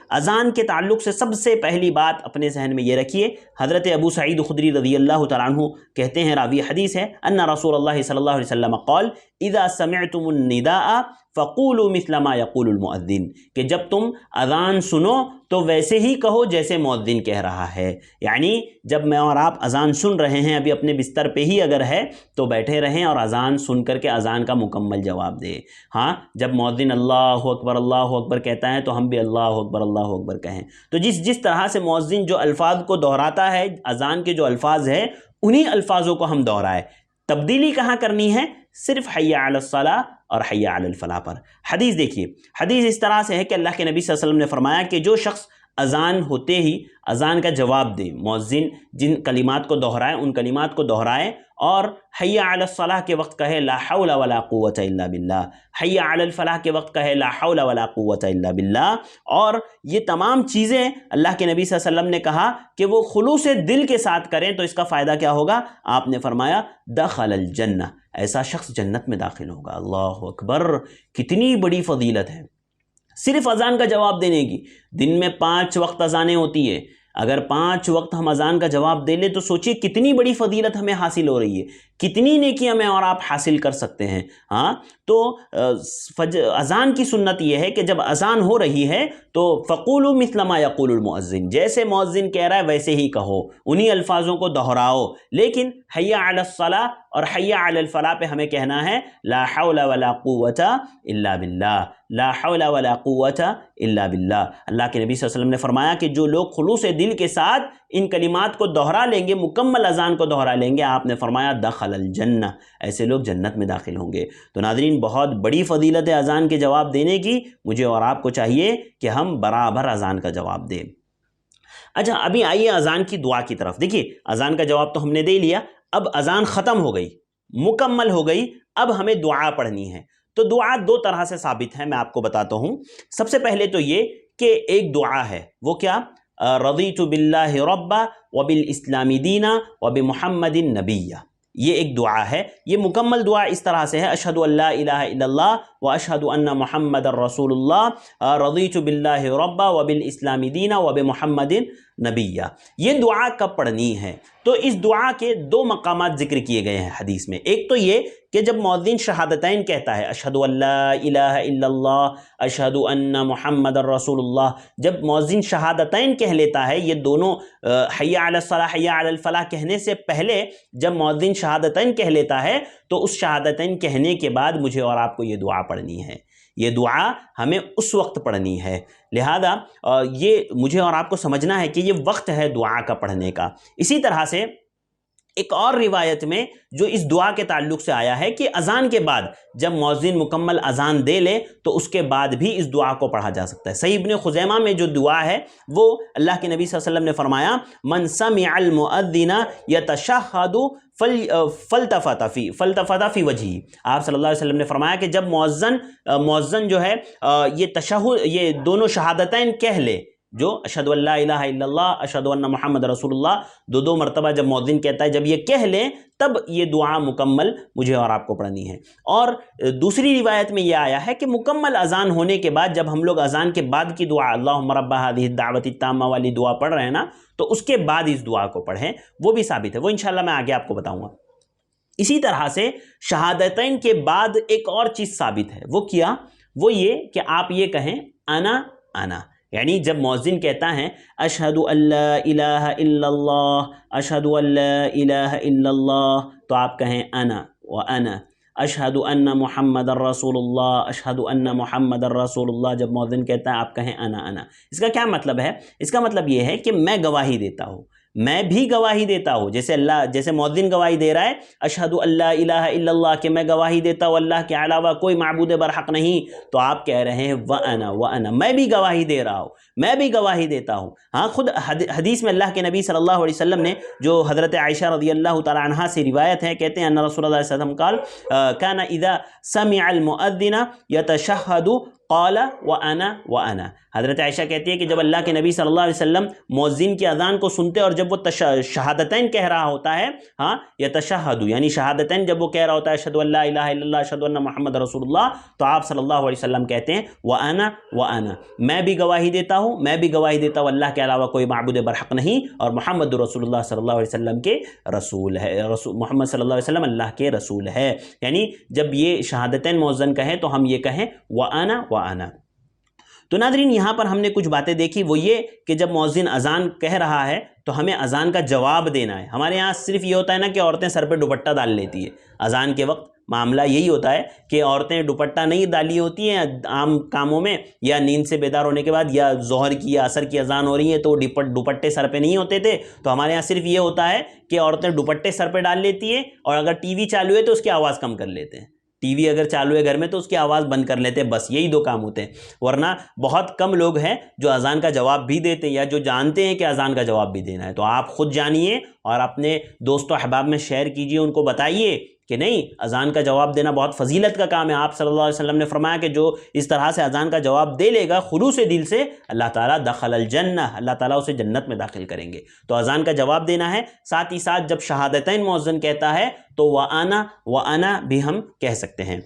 اذان کے تعلق سے سب سے پہلی بات اپنے ذہن میں یہ رکھیے، حضرت ابو سعید خدری رضی اللہ تعالیٰ عنہ کہتے ہیں، راوی حدیث ہے، ان رسول اللہ صلی اللہ علیہ وسلم قال اذا سمعتم النداء فقولوا مثل ما يقول المؤذن، کہ جب تم اذان سنو تو ویسے ہی کہو جیسے مؤذن کہہ رہا ہے۔ یعنی جب میں اور آپ اذان سن رہے ہیں، ابھی اپنے بستر پہ ہی اگر ہے تو بیٹھے رہیں اور اذان سن کر کے اذان کا مکمل جواب دیں۔ ہاں، جب مؤذن اللہ اکبر کہتا ہے تو ہم بھی اللہ اکبر کہیں۔ تو جس طرح سے مؤذن جو الفاظ کو دہراتا ہے، اذان کے جو الفاظ ہیں انہی الفاظوں کو ہم دہرائیں۔ تبدیلی کہاں کرنی ہے؟ صرف حی علی الصلاۃ اور حی علی الفلاح پر۔ حدیث دیکھیے، حدیث اس طرح سے ہے کہ اللہ کے نبی صلی اللہ علیہ وسلم نے فرمایا کہ جو شخص اذان ہوتے ہی اذان کا جواب دے، مؤذن جن کلمات کو دہرائے ان کلمات کو دہرائے، اور حی علی الصلاح کے وقت کہے لا حول ولا قوت الا باللہ، حی علی الفلاح کے وقت کہے لا حول ولا قوت الا باللہ، اور یہ تمام چیزیں اللہ کے نبی صلی اللہ علیہ وسلم نے کہا کہ وہ خلوص دل کے ساتھ کریں تو اس کا فائدہ کیا ہوگا؟ آپ نے فرمایا دخل الجنہ، ایسا شخص جنت میں داخل ہوگا۔ اللہ اکبر، کتنی بڑی فضیلت ہے صرف اذان کا جواب دینے کی۔ دن میں 5 وقت اذانیں ہوتی ہے، اگر 5 وقت ہم اذان کا جواب دے لیں تو سوچئے کتنی بڑی فضیلت ہمیں حاصل ہو رہی ہے، کتنی نیکیاں میں اور آپ حاصل کر سکتے ہیں۔ ہاں، تو اذان کی سنت یہ ہے کہ جب اذان ہو رہی ہے تو فقولوا مثل ما یقول المؤذن، جیسے مؤذن کہہ رہا ہے ویسے ہی کہو، انہی الفاظوں کو دہراؤ، لیکن حی علی الصلاۃ اور حی علی الفلاح پہ ہمیں کہنا ہے لا حول ولا قوت الا باللہ، لا حول ولا قوت الا باللہ۔ اللہ کے نبی صلی اللہ علیہ وسلم نے فرمایا کہ جو لوگ خلوص دل کے ساتھ ان کلمات کو دہرا لیں گے، مکمل اذان کو دہرا لیں گے، آپ نے فرمایا دخل الجنہ، ایسے لوگ جنت میں داخل ہوں گے۔ تو ناظرین، بہت بڑی فضیلت ہے اذان کے جواب دینے کی، مجھے اور آپ کو چاہیے کہ ہم برابر اذان کا جواب دیں۔ اچھا، ابھی آئیے اذان کی دعا کی طرف۔ دیکھیے، اذان کا جواب تو ہم نے دے لیا، اب اذان ختم ہو گئی، مکمل ہو گئی، اب ہمیں دعا پڑھنی ہے۔ تو دعا 2 طرح سے ثابت ہے، میں آپ کو بتاتا ہوں۔ سب سے پہلے تو یہ کہ ایک دعا ہے، وہ کیا؟ رضیت باللہ ربا وبالاسلام دینا وبمحمد نبیہ، یہ ایک دعا ہے۔ یہ مکمل دعا اس طرح سے ہے، اشہد ان لا الہ الا اللہ واشہد ان محمد رسول اللہ، رضیت باللہ ربا وبالاسلام دینا وبمحمد نبیہ۔ یہ دعا کب پڑھنی ہے؟ تو اس دعا کے 2 مقامات ذکر کیے گئے ہیں حدیث میں۔ ایک تو یہ کہ جب مؤذن شہادتین کہتا ہے، اشہد ان لا الہ الا اللہ اشہد ان محمد رسول اللہ، جب مؤذن شہادتین کہہ لیتا ہے، یہ دونوں حی علی الصلاۃ حی علی الفلاح کہنے سے پہلے جب مؤذن شہادتین کہہ لیتا ہے تو اس شہادتین کہنے کے بعد مجھے اور آپ کو یہ دعا پڑھنی ہے۔ یہ دعا ہمیں اس وقت پڑھنی ہے، لہذا یہ مجھے اور آپ کو سمجھنا ہے کہ یہ وقت ہے دعا کا پڑھنے کا۔ اسی طرح سے ایک اور روایت میں جو اس دعا کے تعلق سے آیا ہے کہ اذان کے بعد جب مؤذن مکمل اذان دے لے تو اس کے بعد بھی اس دعا کو پڑھا جا سکتا ہے۔ صحیح ابن خزیمہ میں جو دعا ہے وہ اللہ کے نبی صلی اللہ علیہ وسلم نے فرمایا من سمع المؤذن یتشہد فلتفت فی وجہہ، آپ صلی اللہ علیہ وسلم نے فرمایا کہ جب مؤذن جو ہے یہ دونوں شہادتین کہہ لے، جو اشہد ان لا الہ الا اللہ اشہد ان محمد رسول اللہ 2 مرتبہ جب مؤذن کہتا ہے، جب یہ کہہ لیں تب یہ دعا مکمل مجھے اور آپ کو پڑھنی ہے۔ اور دوسری روایت میں یہ آیا ہے کہ مکمل اذان ہونے کے بعد جب ہم لوگ اذان کے بعد کی دعا اللہم رب هذه الدعوۃ التامہ والی دعا پڑھ رہے ہیں نا، تو اس کے بعد اس دعا کو پڑھیں، وہ بھی ثابت ہے، وہ انشاءاللہ میں آگے آپ کو بتاؤں گا۔ اسی طرح سے شہادتین کے بعد ایک اور چیز ثابت ہے، وہ کیا؟ وہ یہ کہ آپ یہ کہیں انا، یعنی جب مؤذن کہتا ہے اشہد ان لا الہ الا اللہ اشہد ان لا الہ الا اللہ، تو آپ کہیں انا وانا اشہد ان محمد رسول اللہ اشہد ان محمد رسول اللہ۔ جب مؤذن کہتا ہے آپ کہیں انا۔ اس کا کیا مطلب ہے؟ اس کا مطلب یہ ہے کہ میں گواہی دیتا ہوں، میں بھی گواہی دیتا ہوں، جیسے مؤذن گواہی دے رہا ہے اشہد ان لا الہ الا اللہ، کہ میں گواہی دیتا ہوں اللہ کے علاوہ کوئی معبود برحق نہیں، تو آپ کہہ رہے ہیں وانا، میں بھی گواہی دے رہا ہوں، میں بھی گواہی دیتا ہوں۔ ہاں، خود حدیث میں اللہ کے نبی صلی اللہ علیہ وسلم نے، جو حضرت عائشہ رضی اللہ تعالی عنہا سے روایت ہے، کہتے ہیں ان رسول اللہ صلی اللہ علیہ وسلم قال کان اذا سمع المؤذن یتشہد قال وأنا وأنا. حضرت عائشہ کہتی ہے کہ جب اللہ کے نبی صلی اللہ علیہ وسلم مؤذن کی اذان کو سنتے اور جب وہ شہادتین کہہ رہا ہوتا ہے، ہاں یتشہد یعنی شہادتین جب وہ کہہ رہا ہوتا ہے اشہد ان لا الہ الا اللہ اشہد ان محمد رسول اللہ، تو آپ صلی اللہ علیہ وسلم کہتے ہیں وأنا وأنا، میں بھی گواہی دیتا ہوں، میں بھی گواہی دیتا ہوں اللہ کے علاوہ کوئی معبود برحق نہیں، اور محمد رسول اللہ صلی اللہ علیہ وسلم کے رسول ہے، محمد صلی اللہ علیہ وسلم اللہ کے رسول ہے. یعنی جب یہ شہادتین مؤذن کہیں تو ہم یہ کہیں وأنا وأنا. تو ناظرین یہاں پر ہم نے کچھ باتیں دیکھی، وہ یہ کہ جب مؤذن اذان کہہ رہا ہے تو ہمیں اذان کا جواب دینا ہے. ہمارے یہاں صرف یہ ہوتا ہے نا کہ عورتیں سر پہ دوپٹہ ڈال لیتی ہے اذان کے وقت، معاملہ یہی ہوتا ہے کہ عورتیں دوپٹہ نہیں ڈالی ہوتی ہیں عام کاموں میں، یا نیند سے بیدار ہونے کے بعد یا ظہر کی یا عصر کی اذان ہو رہی ہے تو دوپٹے سر پہ نہیں ہوتے تھے. تو ہمارے یہاں صرف یہ ہوتا ہے کہ عورتیں دوپٹے سر پہ ڈال لیتی ہیں، اور اگر ٹی وی چالو ہے تو اس کی آواز کم کر لیتے ہیں، ٹی وی اگر چالو ہے گھر میں تو اس کی آواز بند کر لیتے ہیں، بس یہی دو کام ہوتے ہیں. ورنہ بہت کم لوگ ہیں جو اذان کا جواب بھی دیتے ہیں یا جو جانتے ہیں کہ اذان کا جواب بھی دینا ہے. تو آپ خود جانیے اور اپنے دوست و احباب میں شیئر کیجئے، ان کو بتائیے کہ نہیں اذان کا جواب دینا بہت فضیلت کا کام ہے. آپ صلی اللہ علیہ وسلم نے فرمایا کہ جو اس طرح سے اذان کا جواب دے لے گا خلوص دل سے، اللہ تعالیٰ دخل الجنہ، اللہ تعالیٰ اسے جنت میں داخل کریں گے. تو اذان کا جواب دینا ہے. ساتھ ہی ساتھ جب شہادتین مؤذن کہتا ہے تو وأنا وأنا بھی ہم کہہ سکتے ہیں.